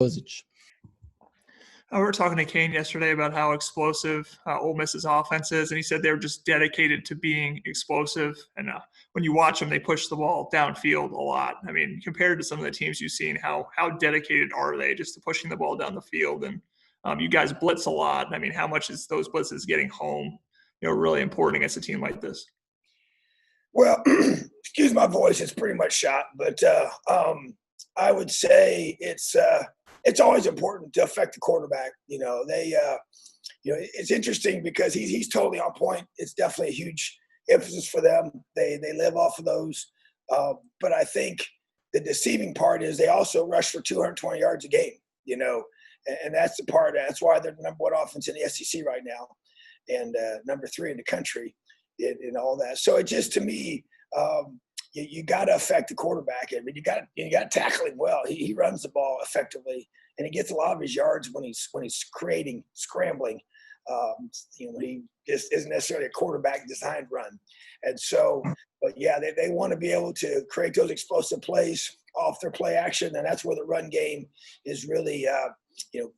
Kozic. We were talking to Kane yesterday about how explosive Ole Miss's offense is, and he said they were just dedicated to being explosive. And when you watch them, they push the ball downfield a lot. I mean, compared to some of the teams you've seen, how dedicated are they just to pushing the ball down the field? And you guys blitz a lot. I mean, how much is those blitzes getting home, really important against a team like this? Well, excuse my voice, it's pretty much shot, but I would say it's always important to affect the quarterback. It's interesting because he's totally on point. It's definitely a huge emphasis for them. They live off of those. But I think the deceiving part is they also rush for 220 yards a game, and that's the part. That's why they're the number one offense in the SEC right now, and number 3 in the country, and all that. So it just, to me, you got to affect the quarterback. I mean, you got to tackle him well. He runs the ball effectively, and he gets a lot of his yards when he's scrambling. He just isn't necessarily a quarterback designed run. And so, but yeah, they want to be able to create those explosive plays off their play action, and that's where the run game is really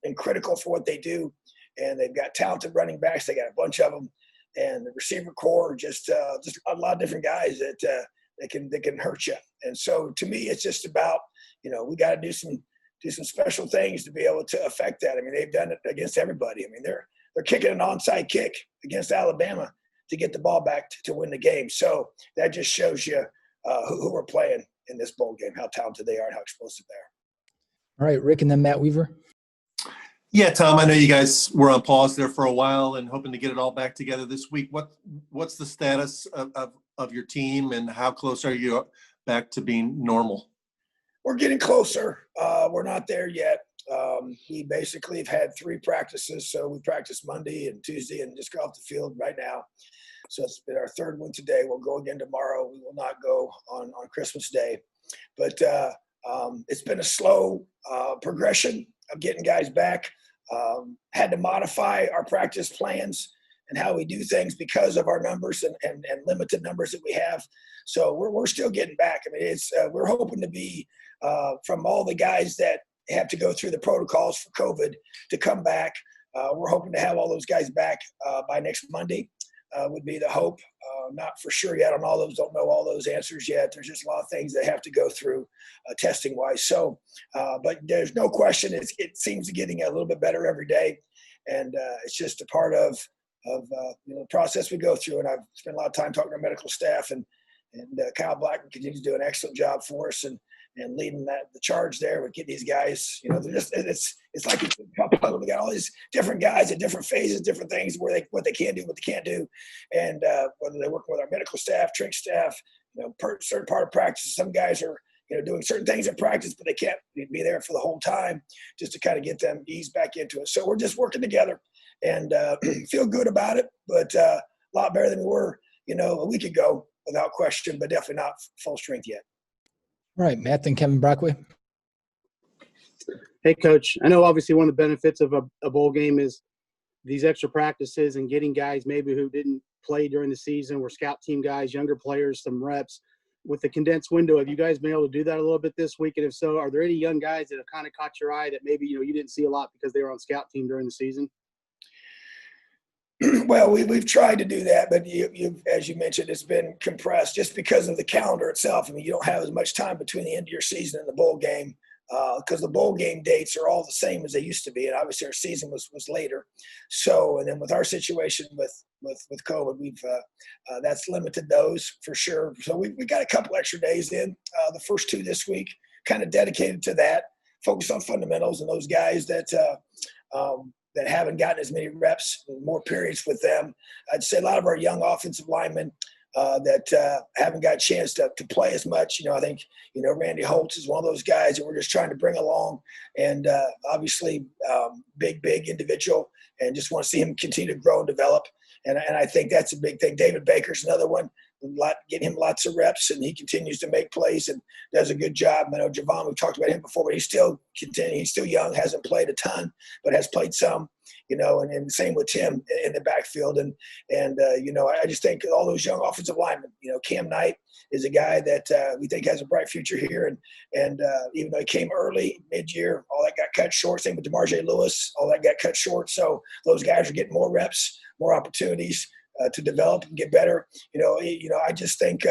and critical for what they do. And they've got talented running backs. They got a bunch of them, and the receiver core just a lot of different guys that can hurt you. And so to me, it's just about, we got to do some special things to be able to affect that. I mean, they've done it against everybody. I mean, they're kicking an onside kick against Alabama to get the ball back to win the game. So that just shows you who we're playing in this bowl game, how talented they are and how explosive they are. All right, Rick, and then Matt Weaver. Yeah, Tom, I know you guys were on pause there for a while and hoping to get it all back together this week. What's the status of your team, and how close are you back to being normal? We're getting closer. We're not there yet. We basically have had 3 practices. So we practiced Monday and Tuesday and just got off the field right now. So it's been our 3rd one today. We'll go again tomorrow. We will not go on Christmas Day. But it's been a slow progression of getting guys back. Had to modify our practice plans and how we do things because of our numbers and limited numbers that we have. So we're still getting back. I mean, we're hoping to be from all the guys that have to go through the protocols for COVID to come back. We're hoping to have all those guys back by next Monday, would be the hope. Not for sure yet on all those, don't know all those answers yet. There's just a lot of things that have to go through testing wise. So, but there's no question it seems to be getting a little bit better every day. And it's just a part of the process we go through. And I've spent a lot of time talking to our medical staff, and Kyle Blackman continues to do an excellent job for us and leading the charge there with getting these guys, they're just, it's like it's a couple. We got all these different guys at different phases, different things what they can do, what they can't do. And whether they're working with our medical staff, trick staff, certain part of practice, some guys are, doing certain things in practice, but they can't be there for the whole time just to kind of get them eased back into it. So we're just working together and feel good about it, but a lot better than we were, a week ago without question, but definitely not full strength yet. All right, Matt and Kevin Brockway. Hey, Coach. I know obviously one of the benefits of a bowl game is these extra practices and getting guys maybe who didn't play during the season, were scout team guys, younger players, some reps. With the condensed window, have you guys been able to do that a little bit this week? And if so, are there any young guys that have kind of caught your eye that maybe you didn't see a lot because they were on scout team during the season? Well, we've tried to do that, but as you mentioned, it's been compressed just because of the calendar itself. I mean, you don't have as much time between the end of your season and the bowl game because the bowl game dates are all the same as they used to be, and obviously our season was later. So, and then with our situation with COVID, we've that's limited those for sure. So we got a couple extra days in the first 2 this week, kind of dedicated to that, focused on fundamentals and those guys that haven't gotten as many reps, more periods with them. I'd say a lot of our young offensive linemen that haven't got a chance to play as much. I think, Randy Holtz is one of those guys that we're just trying to bring along. And obviously big individual, and just want to see him continue to grow and develop. And I think that's a big thing. David Baker's another one get him lots of reps, and he continues to make plays and does a good job. I know Javon, we've talked about him before, but he's still young, hasn't played a ton, but has played some, and same with Tim in the backfield. And I just think all those young offensive linemen, Cam Knight is a guy that we think has a bright future here. And even though he came early, mid-year, all that got cut short. Same with DeMarjay Lewis, all that got cut short. So those guys are getting more reps, more opportunities to develop and get better. I just think,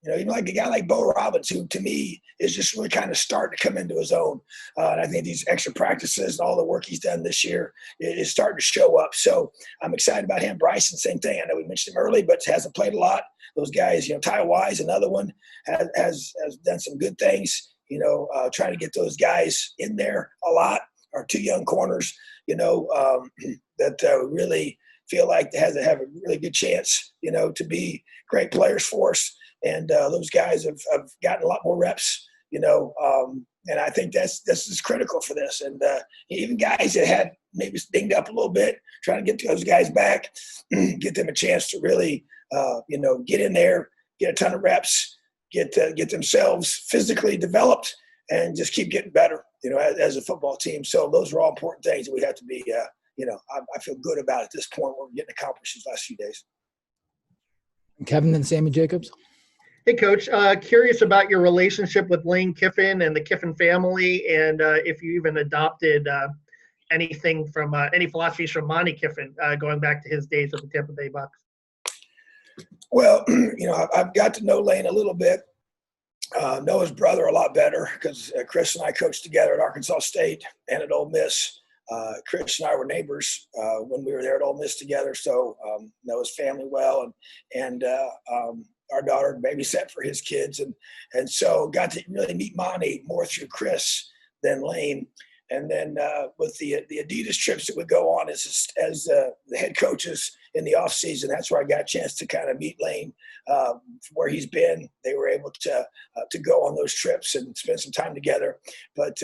even like a guy like Bo Robbins, who to me is just really kind of starting to come into his own. And I think these extra practices and all the work he's done this year is starting to show up. So I'm excited about him. Bryson, same thing. I know we mentioned him early, but hasn't played a lot. Those guys, Ty Wise, another one, has done some good things, trying to get those guys in there a lot. Our two young corners, that really feel like they have a really good chance, to be great players for us. And those guys have gotten a lot more reps, and I think this is critical for this. And even guys that had maybe dinged up a little bit, trying to get those guys back, get them a chance to really, get in there, get a ton of reps, get themselves physically developed, and just keep getting better, as a football team. So those are all important things that we have to be, I feel good about at this point what we're getting accomplished these last few days. Kevin and Sammy Jacobs. Hey, Coach. Curious about your relationship with Lane Kiffin and the Kiffin family, and if you even adopted anything from any philosophies from Monty Kiffin going back to his days with the Tampa Bay Bucks. Well, I've got to know Lane a little bit. Know his brother a lot better because Chris and I coached together at Arkansas State and at Ole Miss. Chris and I were neighbors when we were there at Ole Miss together, so know his family well, and our daughter babysat for his kids, and so got to really meet Monty more through Chris than Lane. And then with the Adidas trips that would go on as the head coaches in the off season, that's where I got a chance to kind of meet Lane. Where he's been, they were able to go on those trips and spend some time together. But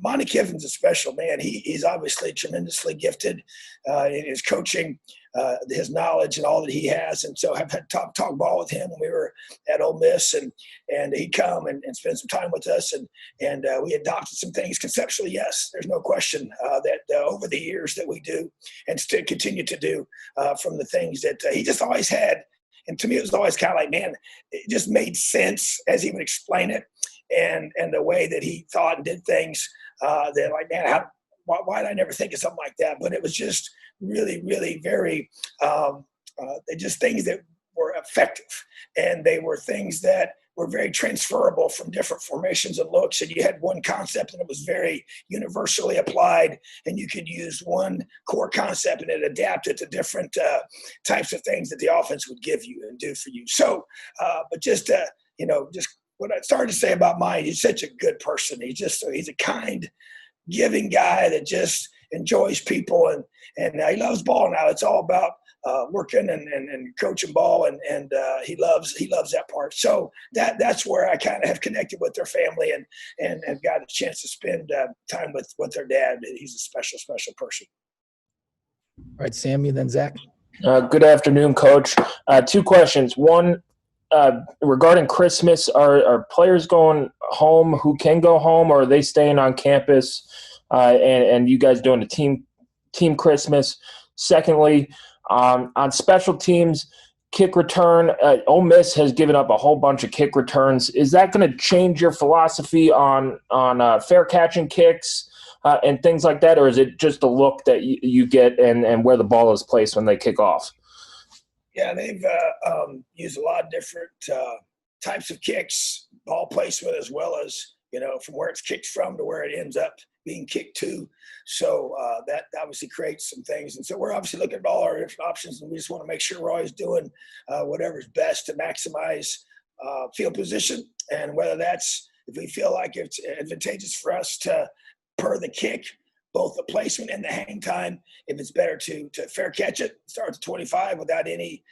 Monty Kiffin's a special man. He's obviously tremendously gifted in his coaching, his knowledge and all that he has. And so I've had talk ball with him when we were at Ole Miss, and he'd come and spend some time with us, and we adopted some things conceptually. Yes, there's no question that over the years that we do and still continue to do from the things that he just always had. And to me, it was always kind of like, man, it just made sense as he would explain it, and the way that he thought and did things. That like, man, why did I never think of something like that? But it was just really, really very, just things that were effective, and they were things that were very transferable from different formations and looks. And you had one concept, and it was very universally applied, and you could use one core concept and it adapted to different types of things that the offense would give you and do for you. So, but just what I started to say about Mike, he's such a good person. He's a kind, giving guy that just enjoys people, and he loves ball now. It's all about working and coaching ball, and he loves that part. So that's where I kind of have connected with their family and got a chance to spend time with their dad. He's a special person. All right, Sammy, then Zach. Good afternoon, Coach. Two questions. One, regarding Christmas, are players going home who can go home, or are they staying on campus and you guys doing a team Christmas? Secondly, on special teams, kick return, Ole Miss has given up a whole bunch of kick returns. Is that going to change your philosophy on fair catching kicks and things like that, or is it just the look that you get and where the ball is placed when they kick off? Yeah, they've used a lot of different types of kicks, ball placement, as well as, from where it's kicked from to where it ends up being kicked to. So that obviously creates some things. And so we're obviously looking at all our different options, and we just want to make sure we're always doing whatever's best to maximize field position. And whether that's, if we feel like it's advantageous for us to, per the kick, both the placement and the hang time, if it's better to fair catch it, start to 25 without any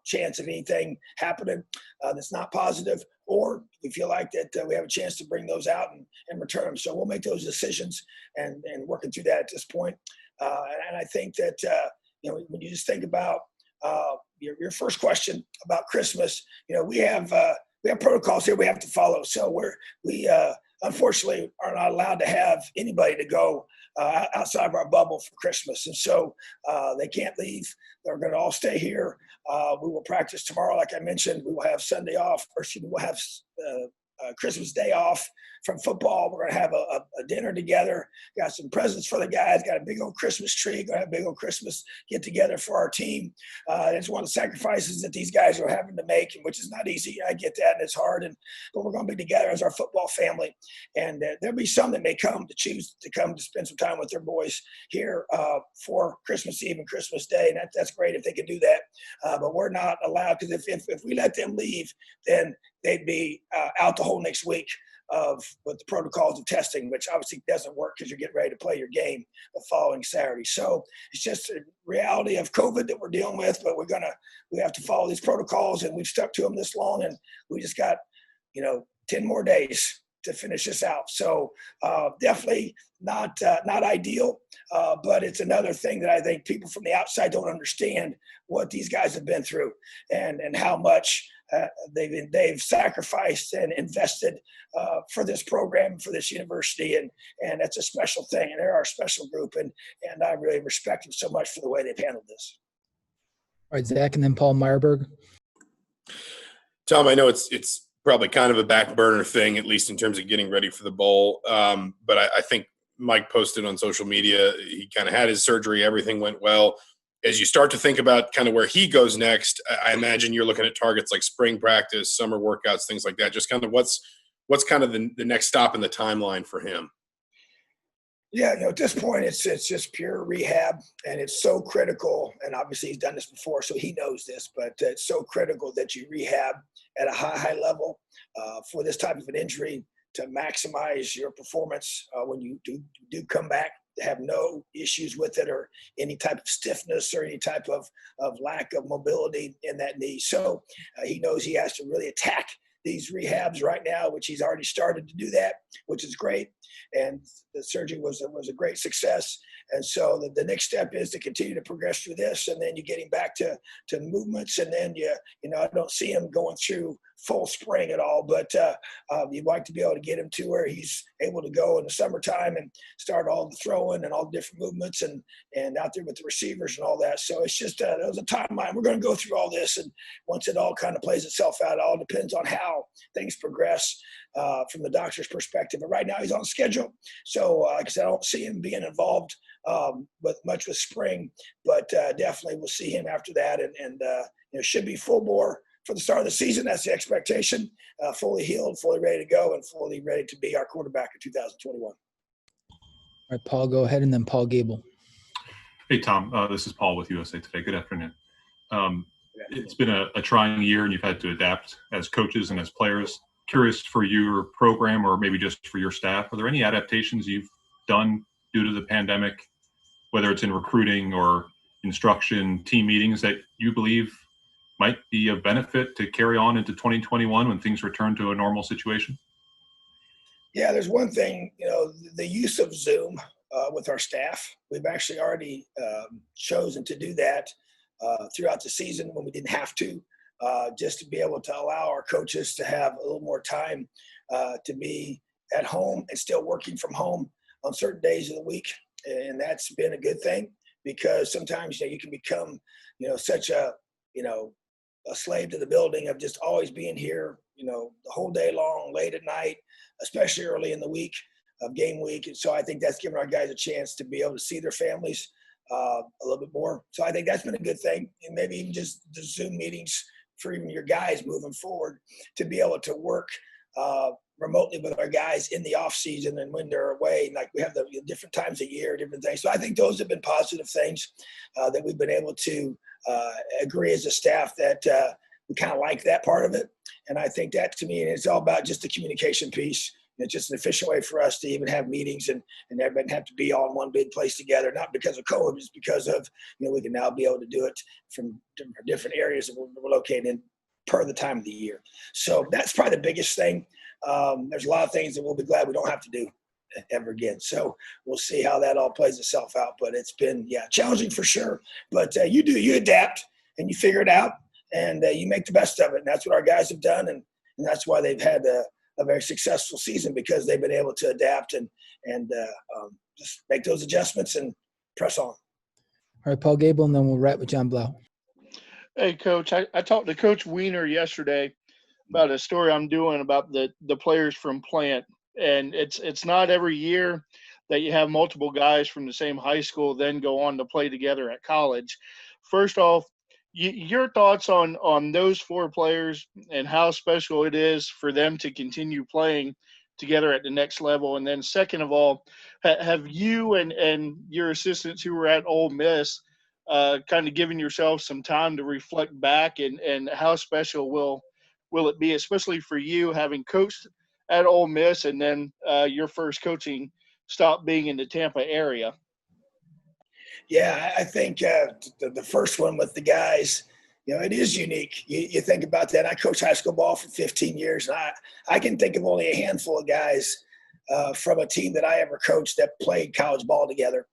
chance of anything happening that's not positive, or we feel like that we have a chance to bring those out and return them. So we'll make those decisions and working through that at this point. And I think that, when you just think about, your first question about Christmas, we have protocols here we have to follow. So we unfortunately are not allowed to have anybody to go outside of our bubble for Christmas. And so they can't leave. They're going to all stay here. We will practice tomorrow. Like I mentioned, we will have Sunday off, or excuse me, we'll have Christmas Day off from football. We're going to have a dinner together. Got some presents for the guys. Got a big old Christmas tree. Going to have a big old Christmas get together for our team. It's one of the sacrifices that these guys are having to make, which is not easy. I get that, and it's hard. But we're going to be together as our football family. And there'll be some that may choose to come to spend some time with their boys here for Christmas Eve and Christmas Day. And that's great if they can do that. But we're not allowed, because if we let them leave, then they'd be out the whole next week with the protocols of testing, which obviously doesn't work because you're getting ready to play your game the following Saturday. So it's just a reality of COVID that we're dealing with, but we have to follow these protocols, and we've stuck to them this long, and we just got 10 more days to finish this out. So definitely not ideal, but it's another thing that I think people from the outside don't understand what these guys have been through and how much they've sacrificed and invested for this program, for this university, and that's a special thing. And they're our special group, and I really respect them so much for the way they've handled this. All right, Zach, and then Paul Meyerberg. Tom, I know it's probably kind of a back burner thing, at least in terms of getting ready for the bowl. But I think Mike posted on social media, he kind of had his surgery, everything went well. As you start to think about kind of where he goes next, I imagine you're looking at targets like spring practice, summer workouts, things like that. Just kind of what's kind of the next stop in the timeline for him? Yeah, at this point, it's just pure rehab, and it's so critical. And obviously, he's done this before, so he knows this. But it's so critical that you rehab at a high level for this type of an injury to maximize your performance when you do come back. To have no issues with it or any type of stiffness or any type of lack of mobility in that knee. So he knows he has to really attack these rehabs right now, which he's already started to do that, which is great. And the surgery was a great success. And so the next step is to continue to progress through this, and then you're getting back to movements, and then I don't see him going through full spring at all, but you'd like to be able to get him to where he's able to go in the summertime and start all the throwing and all the different movements and out there with the receivers and all that. So it's just that was a timeline. We're going to go through all this, and once it all kind of plays itself out, it all depends on how things progress from the doctor's perspective. But right now he's on schedule, so like I said, I don't see him being involved with spring, but definitely we'll see him after that, and should be full bore for the start of the season. That's the expectation. Fully healed, fully ready to go, and fully ready to be our quarterback in 2021. All right, Paul, go ahead, and then Paul Gable. Hey, Tom. This is Paul with USA Today. Good afternoon. It's been a trying year, and you've had to adapt as coaches and as players. Curious for your program, or maybe just for your staff, are there any adaptations you've done due to the pandemic, whether it's in recruiting or instruction, team meetings, that you believe might be of benefit to carry on into 2021 when things return to a normal situation? Yeah, there's one thing, the use of Zoom with our staff. We've actually already chosen to do that throughout the season when we didn't have to, just to be able to allow our coaches to have a little more time to be at home and still working from home on certain days of the week. And that's been a good thing, because sometimes you can become such a slave to the building of just always being here the whole day long, late at night, especially early in the week of game week. And so I think that's given our guys a chance to be able to see their families a little bit more. So I think that's been a good thing. And maybe even just the Zoom meetings for even your guys moving forward, to be able to work remotely with our guys in the off season and when they're away. Like we have the different times a year, different things. So I think those have been positive things that we've been able to agree as a staff that we kind of like that part of it. And I think that, to me, it's all about just the communication piece. It's just an efficient way for us to even have meetings and everybody have to be all in one big place together, not because of COVID, just because of, we can now be able to do it from different areas that we're located in per the time of the year. So that's probably the biggest thing. There's a lot of things that we'll be glad we don't have to do ever again. So we'll see how that all plays itself out. But it's been, challenging for sure. But you adapt. and you figure it out, and you make the best of it. And that's what our guys have done, and that's why they've had a very successful season, because they've been able to adapt and just make those adjustments and press on. All right, Paul Gable, and then we'll wrap with John Blau. Hey, Coach, I talked to Coach Weiner yesterday about a story I'm doing about the players from Plant. And it's not every year that you have multiple guys from the same high school then go on to play together at college. First off, your thoughts on those 4 players and how special it is for them to continue playing together at the next level. And then second of all, have you and your assistants who were at Ole Miss kind of given yourself some time to reflect back, and how special will it be, especially for you having coached at Ole Miss and then your first coaching stop being in the Tampa area? Yeah, I think the first one with the guys, it is unique. You think about that. I coached high school ball for 15 years, and I can think of only a handful of guys from a team that I ever coached that played college ball together.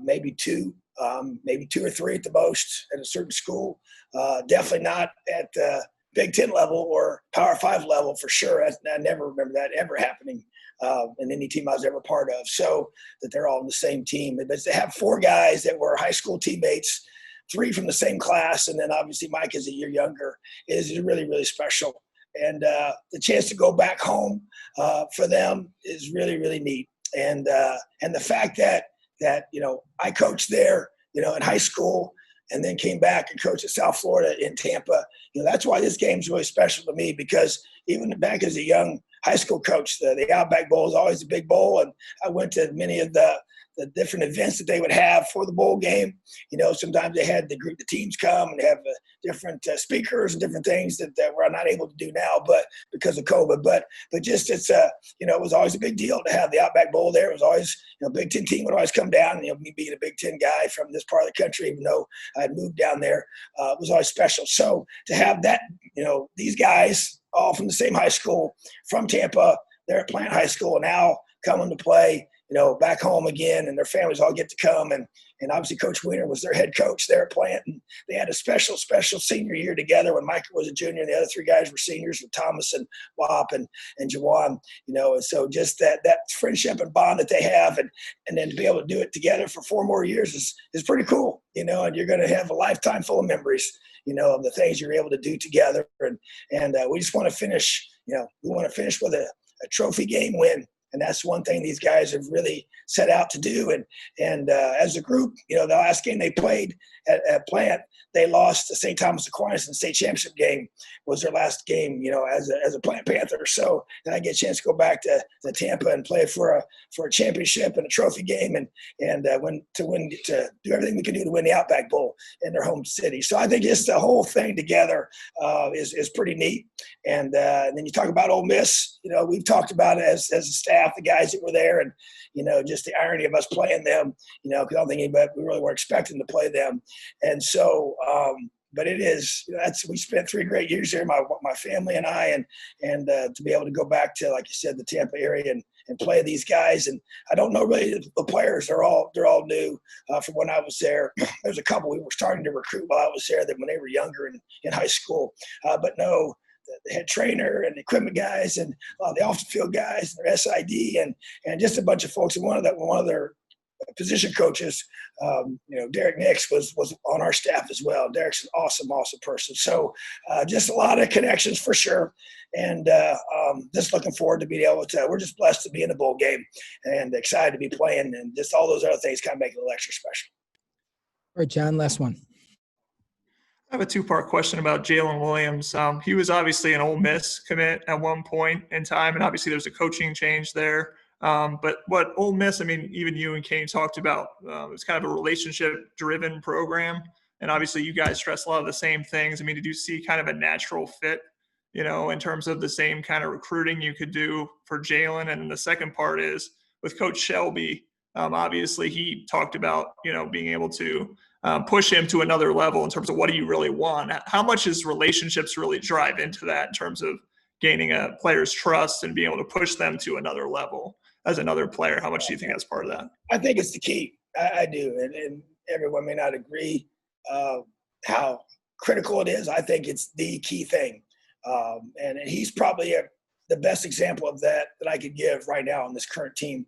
Maybe 2 or 3 at the most at a certain school. Definitely not at the Big Ten level or Power 5 level for sure. I never remember that ever happening in any team I was ever part of. So that they're all on the same team. But to have 4 guys that were high school teammates, 3 from the same class, and then obviously Mike is a year younger, is really, really special. And the chance to go back home for them is really, really neat. And the fact that I coached there, in high school, and then came back and coached at South Florida in Tampa. That's why this game's really special to me, because even back as a young high school coach, the Outback Bowl is always a big bowl, and I went to many of the different events that they would have for the bowl game. Sometimes they had the teams come and have different speakers and different things that we're not able to do now, but because of COVID. But just it was always a big deal to have the Outback Bowl there. It was always, Big Ten team would always come down. Me being a Big Ten guy from this part of the country, even though I had moved down there, was always special. So to have that, these guys all from the same high school from Tampa, they're at Plant High School now coming to play, back home again, and their families all get to come. And obviously Coach Weiner was their head coach there at Plant. And they had a special senior year together when Micah was a junior, and the other 3 guys were seniors with Thomas and Wop and Jawan, and so just that friendship and bond that they have, and then to be able to do it together for 4 more years is pretty cool, and you're going to have a lifetime full of memories, of the things you're able to do together. And we just want to finish, we want to finish with a trophy game win. And that's one thing these guys have really set out to do. And as a group, the last game they played at Plant, they lost to St. Thomas Aquinas in the state championship game. Was their last game, as a Plant Panther. So then I get a chance to go back to Tampa and play for a championship and a trophy game, and to do everything we can do to win the Outback Bowl in their home city. So I think just the whole thing together is pretty neat. And then you talk about Ole Miss. We've talked about it as a staff, the guys that were there, and just the irony of us playing them. Because I don't think anybody we really were expecting to play them. And so, but it is, we spent 3 great years there, my family and I, and to be able to go back to, like you said, the Tampa area and play these guys. And I don't know really the players. They're all new from when I was there. There's a couple we were starting to recruit while I was there that when they were younger in high school. But no, the head trainer and the equipment guys and the off the field guys and their SID and just a bunch of folks. And one of their position coaches, Derek Nix was on our staff as well. Derek's an awesome person. So just a lot of connections for sure. And just looking forward to being able to, we're just blessed to be in the bowl game and excited to be playing, and just all those other things kind of make it a little extra special. All right, John, last one. I have a 2-part question about Jalen Williams. He was obviously an Ole Miss commit at one point in time, and obviously there's a coaching change there. But what Ole Miss, even you and Kane talked about, it's kind of a relationship-driven program, and obviously you guys stress a lot of the same things. Did you see kind of a natural fit, in terms of the same kind of recruiting you could do for Jalen? And the second part is with Coach Shelby. Obviously he talked about, being able to push him to another level in terms of what do you really want? How much does relationships really drive into that in terms of gaining a player's trust and being able to push them to another level as another player? How much do you think that's part of that? I think it's the key. I do. And everyone may not agree. how critical it is. I think it's the key thing. And he's probably the best example of that I could give right now on this current team.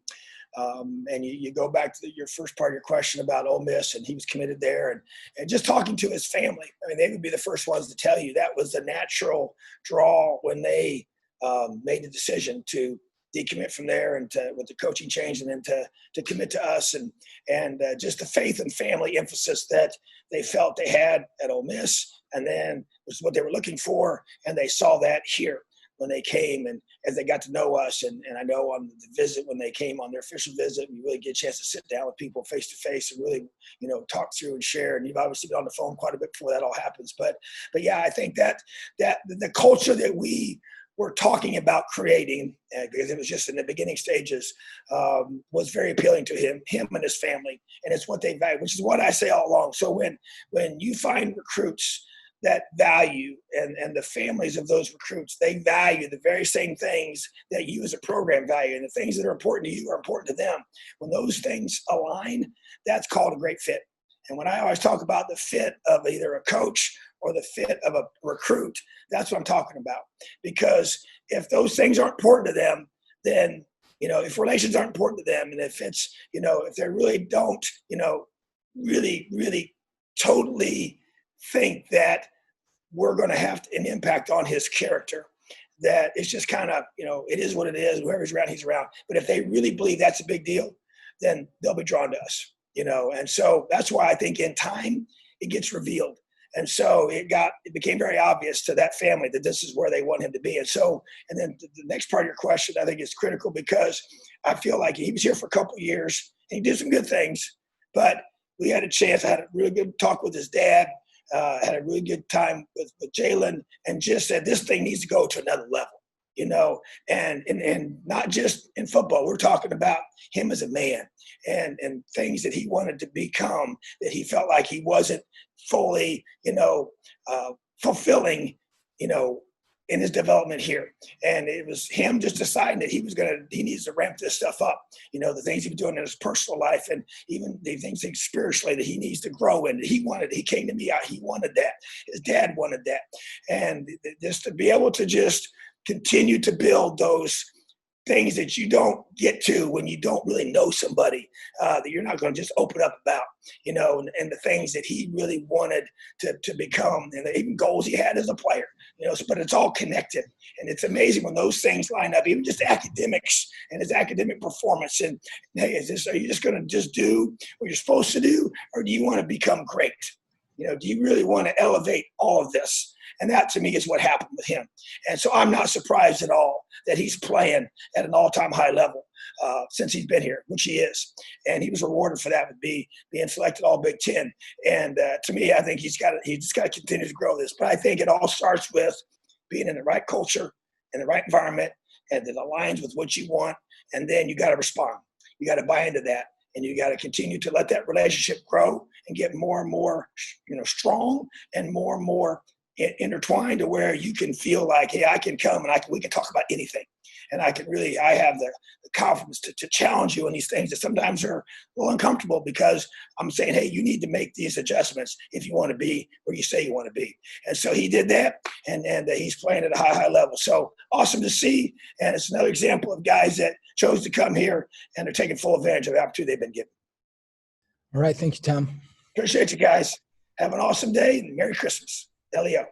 And you go back to your first part of your question about Ole Miss, and he was committed there, and just talking to his family. I mean, they would be the first ones to tell you that was the natural draw when they made the decision to decommit from there and with the coaching change, and then to commit to us, and just the faith and family emphasis that they felt they had at Ole Miss, and then was what they were looking for, and they saw that here when they came and as they got to know us. And I know on the visit, when they came on their official visit, you really get a chance to sit down with people face to face and really, talk through and share. And you've obviously been on the phone quite a bit before that all happens. But yeah, I think that the culture that we were talking about creating, because it was just in the beginning stages, was very appealing to him and his family. And it's what they value, which is what I say all along. So when you find recruits that value, and the families of those recruits, they value the very same things that you as a program value, and the things that are important to you are important to them. When those things align, that's called a great fit. And when I always talk about the fit of either a coach or the fit of a recruit, that's what I'm talking about. Because if those things aren't important to them, then, if relations aren't important to them, and if it's, if they really don't, really, really totally think that we're going to have an impact on his character, that it's just kind of, it is what it is. Whoever's around, he's around. But if they really believe that's a big deal, then they'll be drawn to us, And so that's why I think in time it gets revealed. And so it became very obvious to that family that this is where they want him to be. And then the next part of your question, I think, is critical, because I feel like he was here for a couple of years and he did some good things, but we had a chance. I had a really good talk with his dad. Had a really good time with Jalen, and just said this thing needs to go to another level, and not just in football. We're talking about him as a man and things that he wanted to become, that he felt like he wasn't fully, fulfilling, in his development here. And it was him just deciding that he needs to ramp this stuff up, the things he was doing in his personal life, and even the things spiritually that he needs to grow in. He came to me out. He wanted that. His dad wanted that. And just to be able to just continue to build those things that you don't get to when you don't really know somebody, that you're not going to just open up about, and the things that he really wanted to become, and even goals he had as a player, but it's all connected. And it's amazing when those things line up, even just academics and his academic performance. And hey, are you just going to just do what you're supposed to do, or do you want to become great? Do you really want to elevate all of this? And that, to me, is what happened with him. And so I'm not surprised at all that he's playing at an all-time high level since he's been here, which he is. And he was rewarded for that with being selected all Big Ten. And to me, I think he's just got to continue to grow this. But I think it all starts with being in the right culture, in the right environment, and that aligns with what you want. And then you got to respond. You got to buy into that. And you got to continue to let that relationship grow and get more and more, strong, and more intertwined, to where you can feel like, hey, I can come and we can talk about anything. And I have the confidence to challenge you on these things that sometimes are a little uncomfortable, because I'm saying, hey, you need to make these adjustments if you want to be where you say you want to be. And so he did that, and he's playing at a high level. So awesome to see. And it's another example of guys that chose to come here and are taking full advantage of the opportunity they've been given. All right. Thank you, Tom. Appreciate you guys. Have an awesome day, and Merry Christmas. LEO.